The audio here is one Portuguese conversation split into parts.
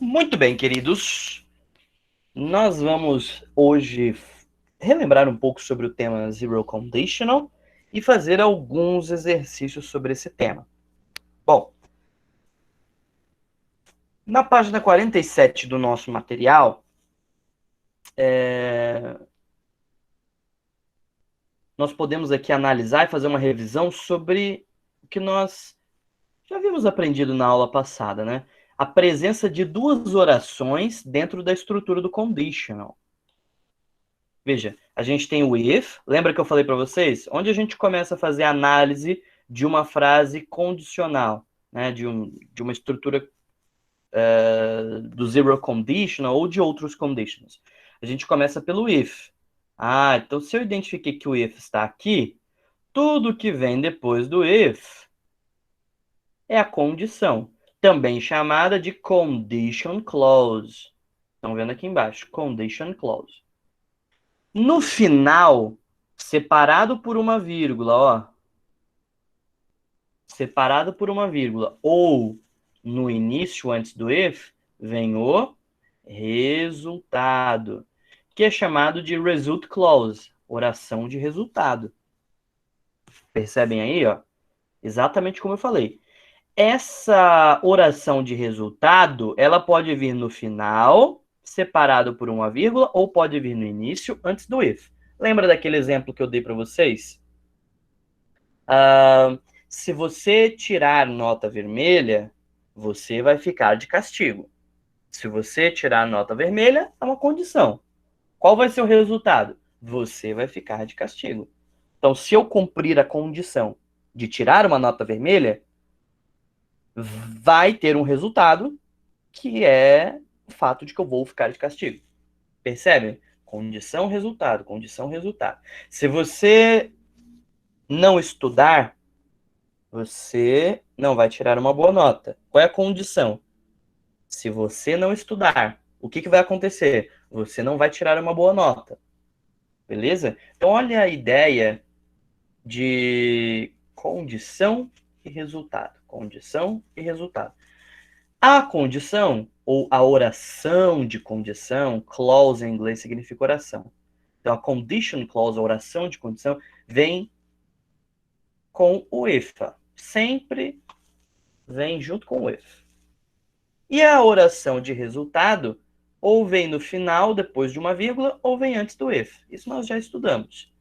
Muito bem, queridos. Nós vamos hoje relembrar um pouco sobre o tema Zero Conditional e fazer alguns exercícios sobre esse tema. Bom, na página 47 do nosso material, nós podemos aqui analisar e fazer uma revisão sobre o que nós já havíamos aprendido na aula passada, né? A presença de duas orações dentro da estrutura do conditional. Veja, a gente tem o if, lembra que eu falei para vocês? Onde a gente começa a fazer a análise de uma frase condicional, né? de uma estrutura do zero conditional ou de outros conditions. A gente começa pelo if. Então se eu identifiquei que o if está aqui, tudo que vem depois do if é a condição, também chamada de condition clause. Estão vendo aqui embaixo, condition clause. No final, separado por uma vírgula, ó. Separado por uma vírgula, ou no início, antes do if, vem o resultado, que é chamado de result clause, oração de resultado. Percebem aí, ó? Exatamente como eu falei. Essa oração de resultado, ela pode vir no final, separado por uma vírgula, ou pode vir no início, antes do if. Lembra daquele exemplo que eu dei para vocês? Se você tirar nota vermelha, você vai ficar de castigo. Se você tirar nota vermelha, é uma condição. Qual vai ser o resultado? Você vai ficar de castigo. Então, se eu cumprir a condição de tirar uma nota vermelha, vai ter um resultado que é o fato de que eu vou ficar de castigo. Percebe? Condição, resultado, condição, resultado. Se você não estudar, você não vai tirar uma boa nota. Qual é a condição? Se você não estudar, o que vai acontecer? Você não vai tirar uma boa nota. Beleza? Então, olha a ideia de condição e resultado. Condição e resultado. A condição, ou a oração de condição, clause em inglês significa oração. Então, a condition clause, a oração de condição, vem com o if. Sempre vem junto com o if. E a oração de resultado ou vem no final, depois de uma vírgula, ou vem antes do if. Isso nós já estudamos.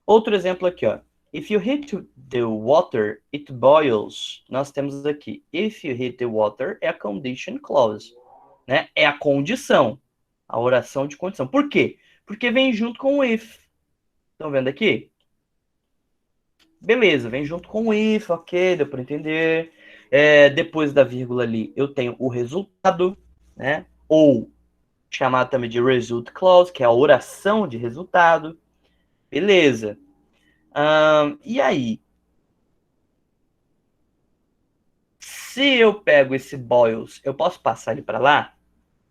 Outro exemplo aqui, ó. If you hit the water, it boils. Nós temos aqui, if you hit the water, é a condition clause. Né? É a condição. A oração de condição. Por quê? Porque vem junto com o if. Estão vendo aqui? Beleza, vem junto com o if, ok, deu para entender. Depois da vírgula ali, eu tenho o resultado, né? Ou chamado também de result clause, que é a oração de resultado. Beleza. E aí? Se eu pego esse boils, eu posso passar ele para lá?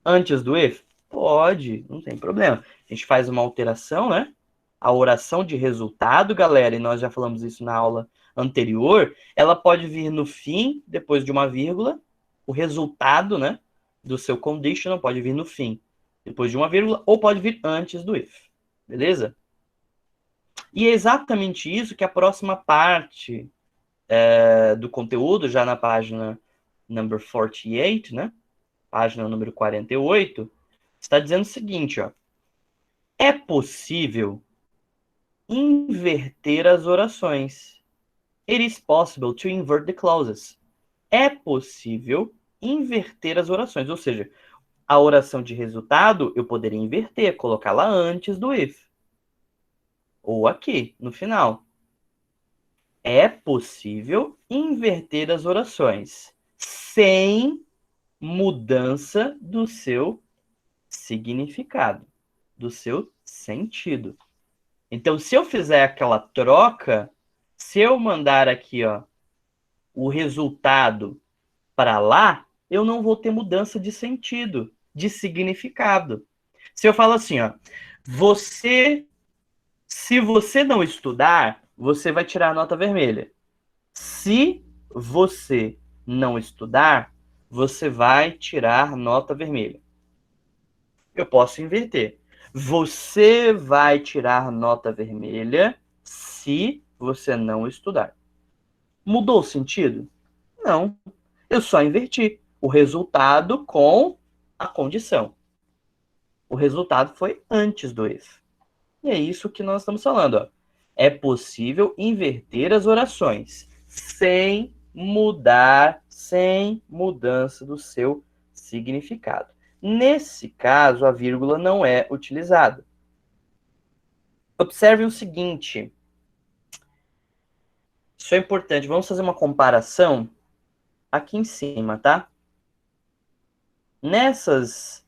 Antes do if? Pode, não tem problema. A gente faz uma alteração, né? A oração de resultado, galera, e nós já falamos isso na aula anterior, ela pode vir no fim, depois de uma vírgula, o resultado, né, do seu conditional pode vir no fim, depois de uma vírgula, ou pode vir antes do if, beleza? E é exatamente isso que a próxima parte do conteúdo, já na página number 48, né, página número 48, está dizendo o seguinte, ó, é possível inverter as orações. It is possible to invert the clauses. É possível inverter as orações, ou seja, a oração de resultado eu poderia inverter, colocá-la antes do if. Ou aqui, no final. É possível inverter as orações sem mudança do seu significado, do seu sentido. Então, se eu fizer aquela troca, se eu mandar aqui, ó, o resultado para lá, eu não vou ter mudança de sentido, de significado. Se eu falo assim, ó, se você não estudar, você vai tirar a nota vermelha. Se você não estudar, você vai tirar a nota vermelha. você vai tirar nota vermelha. Eu posso inverter. Você vai tirar nota vermelha se você não estudar. Mudou o sentido? Não. Eu só inverti o resultado com a condição. O resultado foi antes do if. E é isso que nós estamos falando. Ó. É possível inverter as orações sem mudar, sem mudança do seu significado. Nesse caso, a vírgula não é utilizada. Observe o seguinte. Isso é importante. Vamos fazer uma comparação aqui em cima, tá? Nessas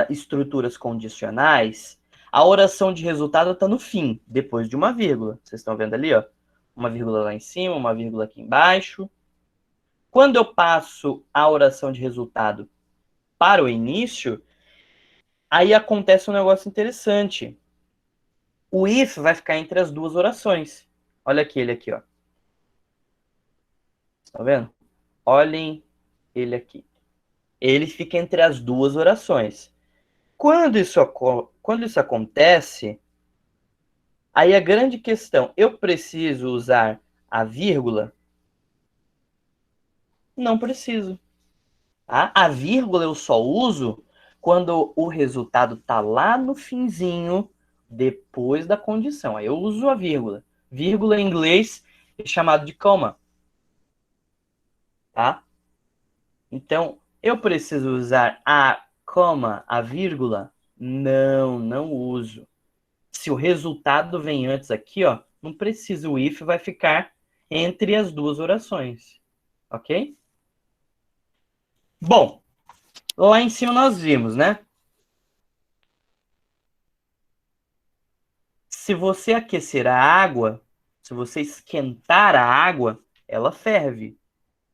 estruturas condicionais, a oração de resultado está no fim, depois de uma vírgula. Vocês estão vendo ali, ó? Uma vírgula lá em cima, uma vírgula aqui embaixo. Quando eu passo a oração de resultado para o início, aí acontece um negócio interessante. O if vai ficar entre as duas orações. Olha aqui, ele aqui, ó. Estão vendo? Olhem ele aqui. Ele fica entre as duas orações. Quando isso acontece, aí a grande questão, eu preciso usar a vírgula? Não preciso. Tá? A vírgula eu só uso quando o resultado está lá no finzinho, depois da condição. Aí eu uso a vírgula. Vírgula em inglês é chamado de comma. Tá? Então, eu preciso usar a comma, a vírgula? Não, não uso. Se o resultado vem antes aqui, ó, não precisa, o if vai ficar entre as duas orações, ok? Bom, lá em cima nós vimos, né? Se você aquecer a água, se você esquentar a água, ela ferve.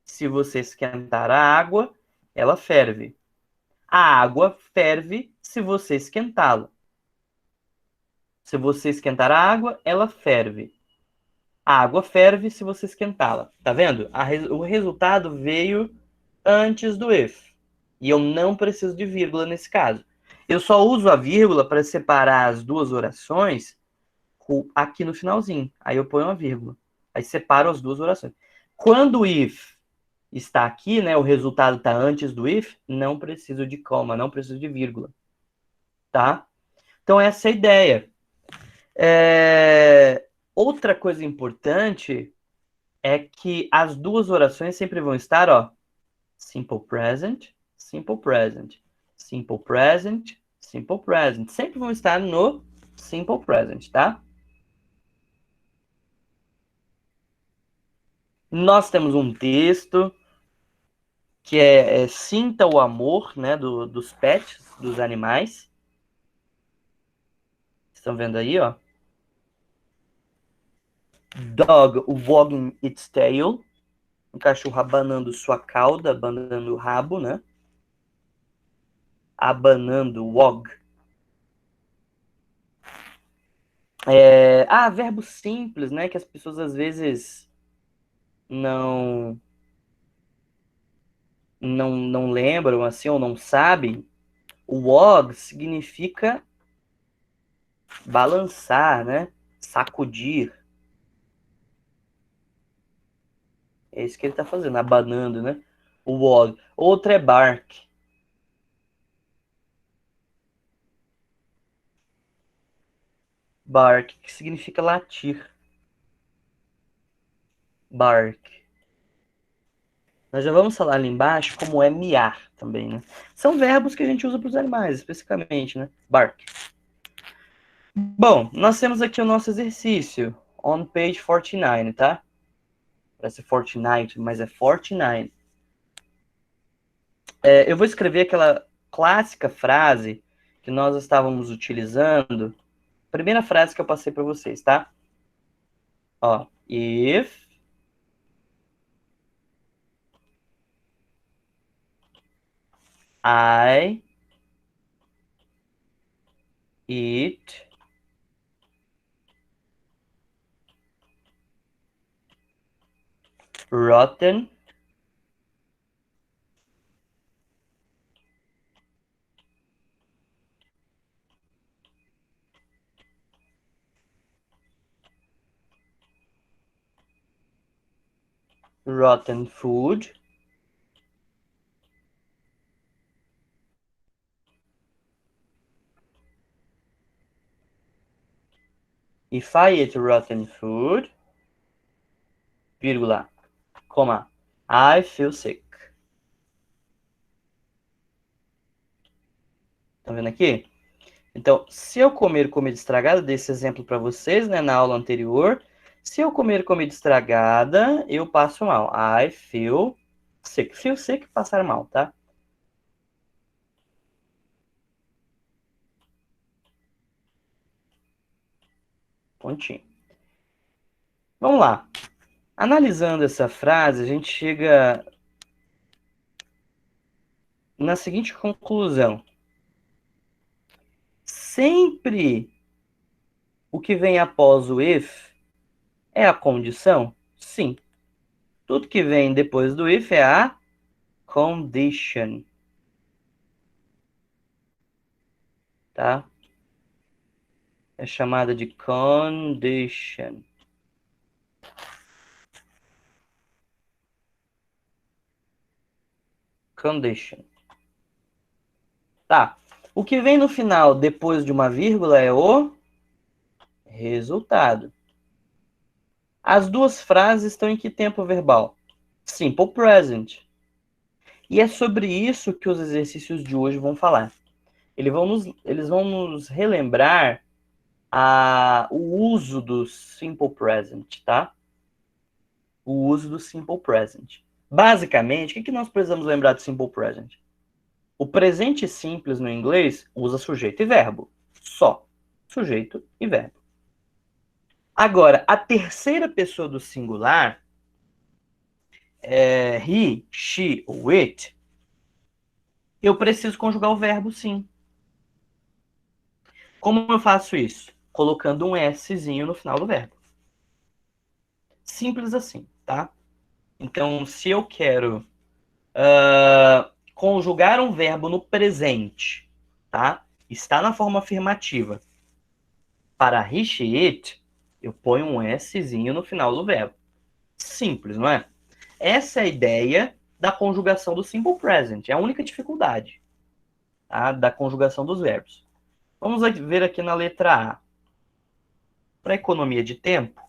Se você esquentar a água, ela ferve. A água ferve se você esquentá-la. Se você esquentar a água, ela ferve. A água ferve se você esquentá-la. Tá vendo? O resultado veio antes do if. E eu não preciso de vírgula nesse caso. Eu só uso a vírgula para separar as duas orações aqui no finalzinho. Aí eu ponho uma vírgula. Aí separo as duas orações. Quando o if está aqui, né, o resultado está antes do if, não preciso de coma, não preciso de vírgula. Tá? Então essa é a ideia. Outra coisa importante é que as duas orações sempre vão estar, ó, simple present, simple present, simple present, simple present. Sempre vão estar no simple present, tá? Nós temos um texto que sinta o amor, né, dos pets, dos animais. Estão vendo aí, ó? Dog wagging its tail. Um cachorro abanando sua cauda, abanando o rabo, né? Abanando, wag. Verbo simples, né? Que as pessoas às vezes não não lembram assim ou não sabem. O wag significa balançar, né? Sacudir. É isso que ele está fazendo, abanando, né? O wag. Outra é bark. Bark, que significa latir. Bark. Nós já vamos falar ali embaixo como é miar também, né? São verbos que a gente usa para os animais, especificamente, né? Bark. Bom, nós temos aqui o nosso exercício. On page 49, tá? Parece Fortnite, mas é 49. Eu vou escrever aquela clássica frase que nós estávamos utilizando. Primeira frase que eu passei para vocês, tá? Ó, if I eat rotten rotten food. If I eat rotten food, vírgula, coma, I feel sick. Tá vendo aqui? Então, se eu comer comida estragada, dei esse exemplo para vocês, né, na aula anterior. Se eu comer comida estragada, eu passo mal. I feel sick. Feel sick, passar mal, tá? Pontinho. Vamos lá. Analisando essa frase, a gente chega na seguinte conclusão. Sempre o que vem após o if é a condição? Sim. Tudo que vem depois do if é a condition. Tá? É chamada de condition. Condition. Tá. O que vem no final depois de uma vírgula é o resultado. As duas frases estão em que tempo verbal? Simple present. E é sobre isso que os exercícios de hoje vão falar. Eles vão nos relembrar o uso do simple present, tá? O uso do simple present. Basicamente, o que nós precisamos lembrar do simple present? O presente simples no inglês usa sujeito e verbo. Só. Sujeito e verbo. Agora, a terceira pessoa do singular, he, she ou it, eu preciso conjugar o verbo sim. Como eu faço isso? Colocando um Szinho no final do verbo. Simples assim, tá? Então, se eu quero conjugar um verbo no presente, tá? Está na forma afirmativa. Para he, she, it, eu ponho um Szinho no final do verbo. Simples, não é? Essa é a ideia da conjugação do simple present. É a única dificuldade, tá? Da conjugação dos verbos. Vamos ver aqui na letra A. Para economia de tempo,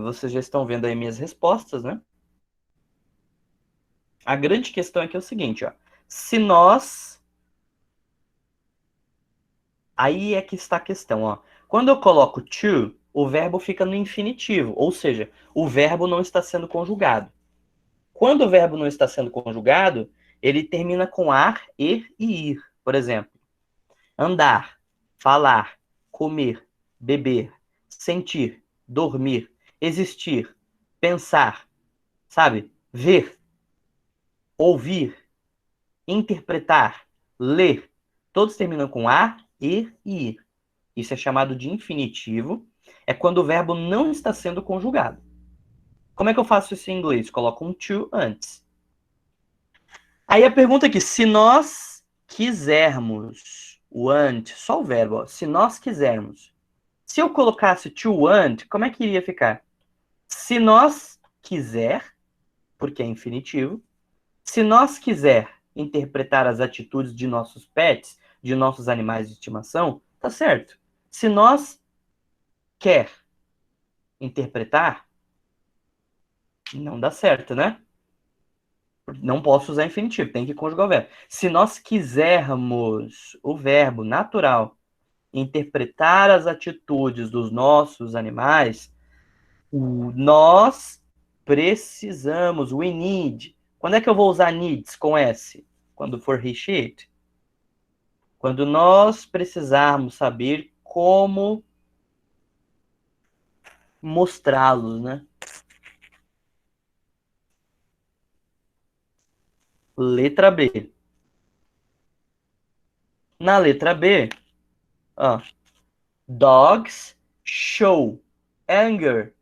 vocês já estão vendo aí minhas respostas, né? A grande questão aqui é o seguinte, ó. Se nós... Aí é que está a questão, ó. Quando eu coloco to, o verbo fica no infinitivo, ou seja, o verbo não está sendo conjugado. Quando o verbo não está sendo conjugado, ele termina com ar, er e ir. Por exemplo, andar, falar, comer, beber, sentir, dormir, existir, pensar, sabe? Ver, ouvir, interpretar, ler. Todos terminam com ar, er e ir. Isso é chamado de infinitivo. É quando o verbo não está sendo conjugado. Como é que eu faço isso em inglês? Coloco um to antes. Aí a pergunta aqui, se nós quisermos, want, só o verbo, ó, se nós quisermos. Se eu colocasse to want, como é que iria ficar? Se nós quiser, porque é infinitivo, se nós quiser interpretar as atitudes de nossos pets, de nossos animais de estimação, tá certo. Se nós quer interpretar, não dá certo, né? Não posso usar infinitivo, tem que conjugar o verbo. Se nós quisermos o verbo natural interpretar as atitudes dos nossos animais, nós precisamos, we need. Quando é que eu vou usar needs com S? Quando for he, she, it. Quando nós precisarmos saber como mostrá-los, né? Letra B. Na letra B, ó, dogs show anger.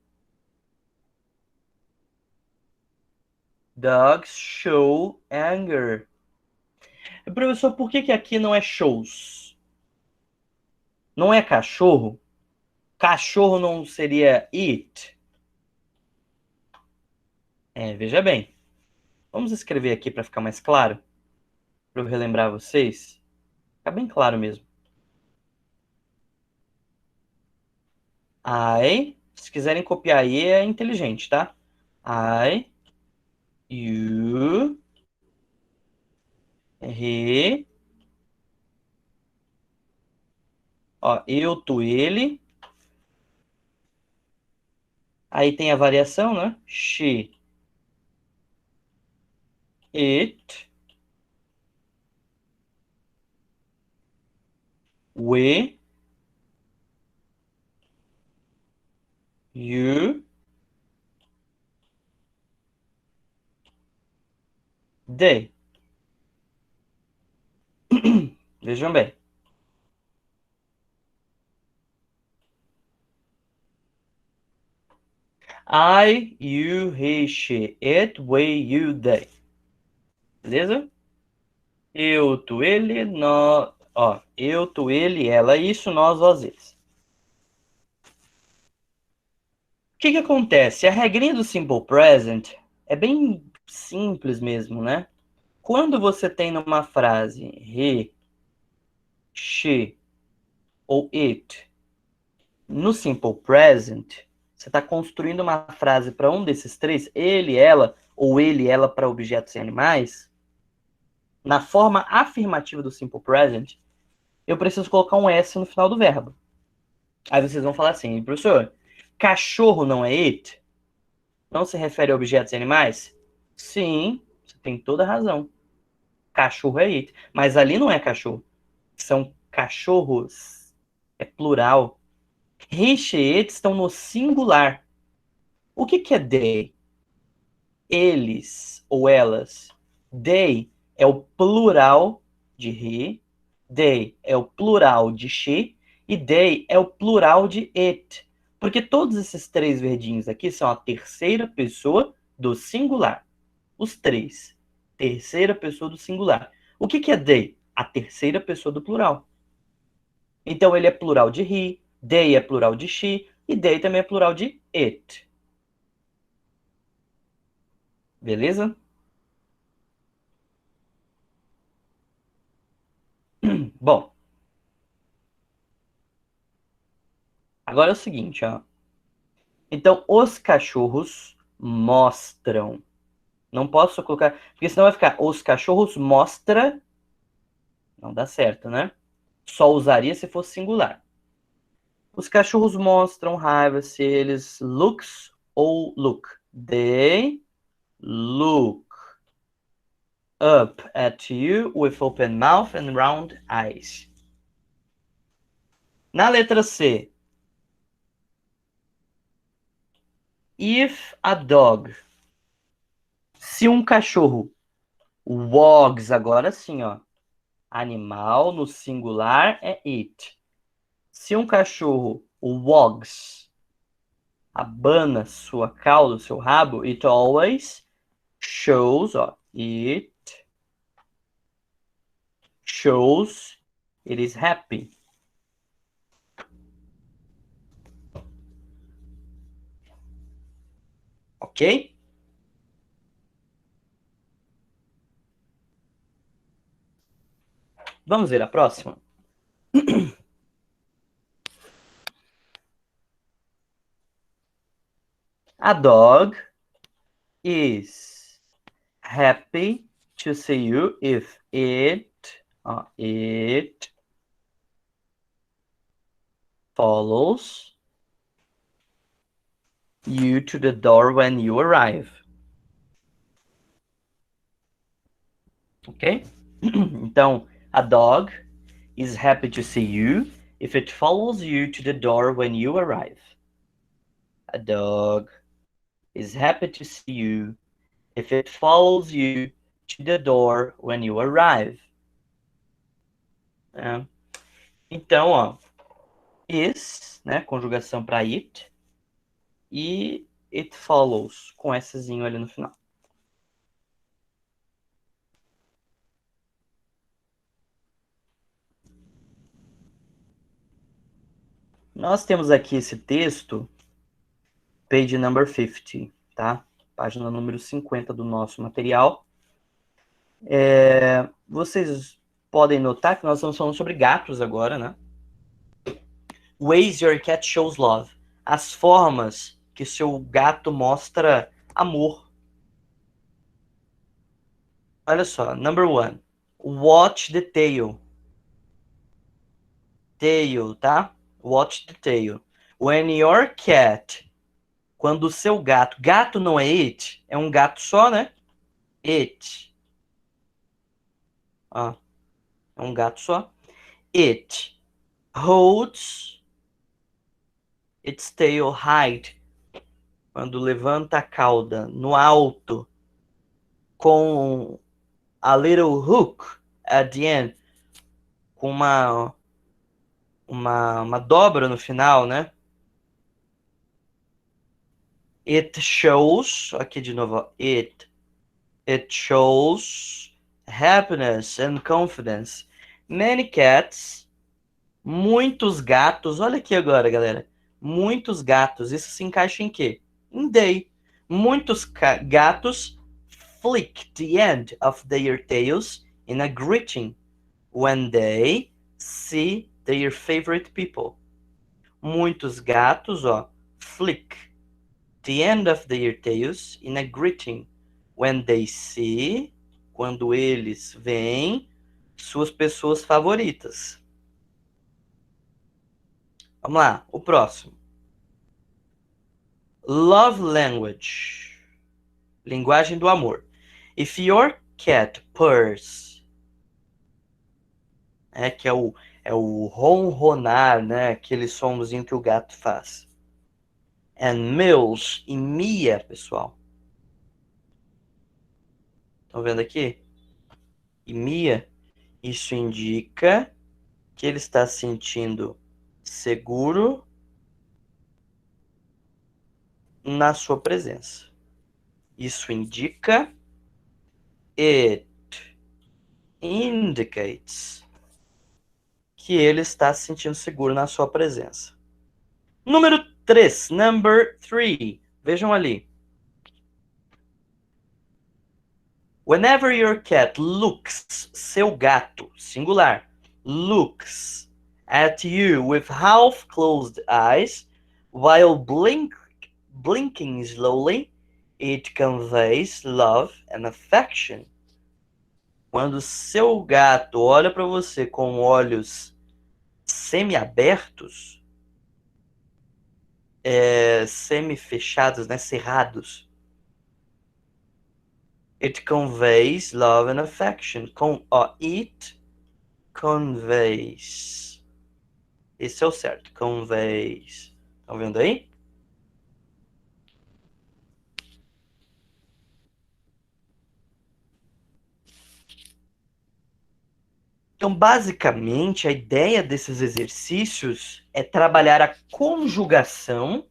Dogs show anger. Professor, por que aqui não é shows? Não é cachorro? Cachorro não seria it? Veja bem. Vamos escrever aqui para ficar mais claro, para eu relembrar vocês. Fica bem claro mesmo. Se quiserem copiar aí, é inteligente, tá? You, he, ó, eu, tu, ele. Aí tem a variação, né? She, it, we, you, they. Vejam bem. You, he, she, it, we, you, they. Beleza? Eu, tu, ele, nós. Ó, eu, tu, ele, ela, isso, nós, vós, eles. O que que acontece? A regrinha do Simple Present é bem simples mesmo, né? Quando você tem numa frase he, she ou it no Simple Present, você está construindo uma frase para um desses três, ele, ela, ou ele, ela para objetos e animais, na forma afirmativa do Simple Present, eu preciso colocar um S no final do verbo. Aí vocês vão falar assim, professor, cachorro não é it? Não se refere a objetos e animais? Sim, você tem toda a razão. Cachorro é it. Mas ali não é cachorro. São cachorros. É plural. He e it estão no singular. O que que é they? Eles ou elas. They é o plural de he. They é o plural de she. E they é o plural de it. Porque todos esses três verdinhos aqui são a terceira pessoa do singular. Os três. Terceira pessoa do singular. O que que é they? A terceira pessoa do plural. Então ele é plural de he, they é plural de she e they também é plural de it. Beleza? Bom, agora é o seguinte, ó. Então os cachorros mostram. Não posso colocar, porque senão vai ficar os cachorros mostra. Não dá certo, né? Só usaria se fosse singular. Os cachorros mostram raiva se eles looks ou look. They look up at you with open mouth and round eyes. Na letra C, if a dog. Se um cachorro, wogs, agora sim, ó. Animal no singular é it. Se um cachorro, wogs, abana sua cauda, seu rabo, it always shows, ó. It shows it is happy. Ok? Vamos ver a próxima? A dog is happy to see you if it follows you to the door when you arrive. Ok? Então, a dog is happy to see you if it follows you to the door when you arrive. A dog is happy to see you if it follows you to the door when you arrive. É. Então, ó, is, né, conjugação para it, e it follows, com Szinho ali no final. Nós temos aqui esse texto, page number 50, tá? página número 50 do nosso material. Vocês podem notar que nós estamos falando sobre gatos agora, né? Ways your cat shows love. As formas que seu gato mostra amor. Olha só, number one. Watch the tail. Tail, tá? Watch the tail. When your cat, quando o seu gato, gato não é it, é um gato só, né? It. Ó, é um gato só. It holds its tail high. Quando levanta a cauda no alto com a little hook at the end, com uma dobra no final, né? It shows, aqui de novo, ó, it shows happiness and confidence. Many cats, muitos gatos, olha aqui agora, galera. Muitos gatos, isso se encaixa em quê? Em they. Muitos gatos flick the end of their tails in a greeting when they see their favorite people. Muitos gatos, ó, flick the end of their tails in a greeting when they see, quando eles veem suas pessoas favoritas. Vamos lá, o próximo. Love language. Linguagem do amor. If your cat purrs, que é o ronronar, né? Aquele somzinho que o gato faz. And meows, e mia, pessoal. Estão vendo aqui? E mia, isso indica que ele está se sentindo seguro na sua presença. Isso indica, it indicates, que ele está se sentindo seguro na sua presença. Número 3, number 3. Vejam ali. Whenever your cat looks, seu gato, singular, looks at you with half-closed eyes while blinking slowly, it conveys love and affection. Quando seu gato olha para você com olhos semi-abertos, semi-fechados, né, cerrados, it conveys love and affection. It conveys. Esse é o certo. Conveys. Estão vendo aí? Então, basicamente, a ideia desses exercícios é trabalhar a conjugação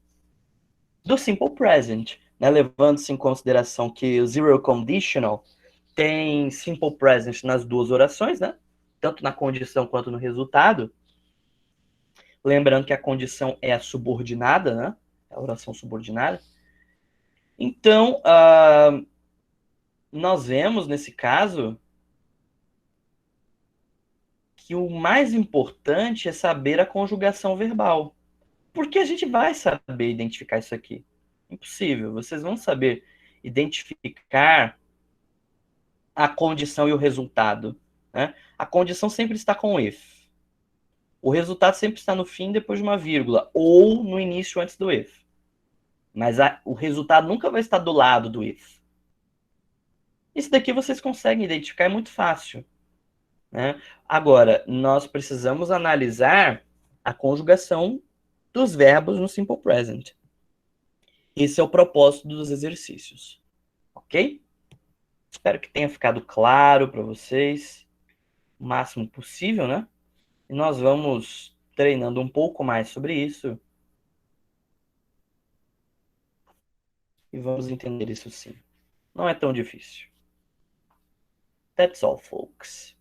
do simple present, né? Levando-se em consideração que o zero conditional tem simple present nas duas orações, né? Tanto na condição quanto no resultado. Lembrando que a condição é a subordinada, né? É a oração subordinada. Então, nós vemos nesse caso que o mais importante é saber a conjugação verbal. Porque a gente vai saber identificar isso aqui. Impossível. Vocês vão saber identificar a condição e o resultado, né? A condição sempre está com if. O resultado sempre está no fim, depois de uma vírgula, ou no início, antes do if. Mas o resultado nunca vai estar do lado do if. Isso daqui vocês conseguem identificar, é muito fácil, né? Agora, nós precisamos analisar a conjugação dos verbos no simple present. Esse é o propósito dos exercícios, ok? Espero que tenha ficado claro para vocês, o máximo possível, né? E nós vamos treinando um pouco mais sobre isso e vamos entender isso sim. Não é tão difícil. That's all, folks.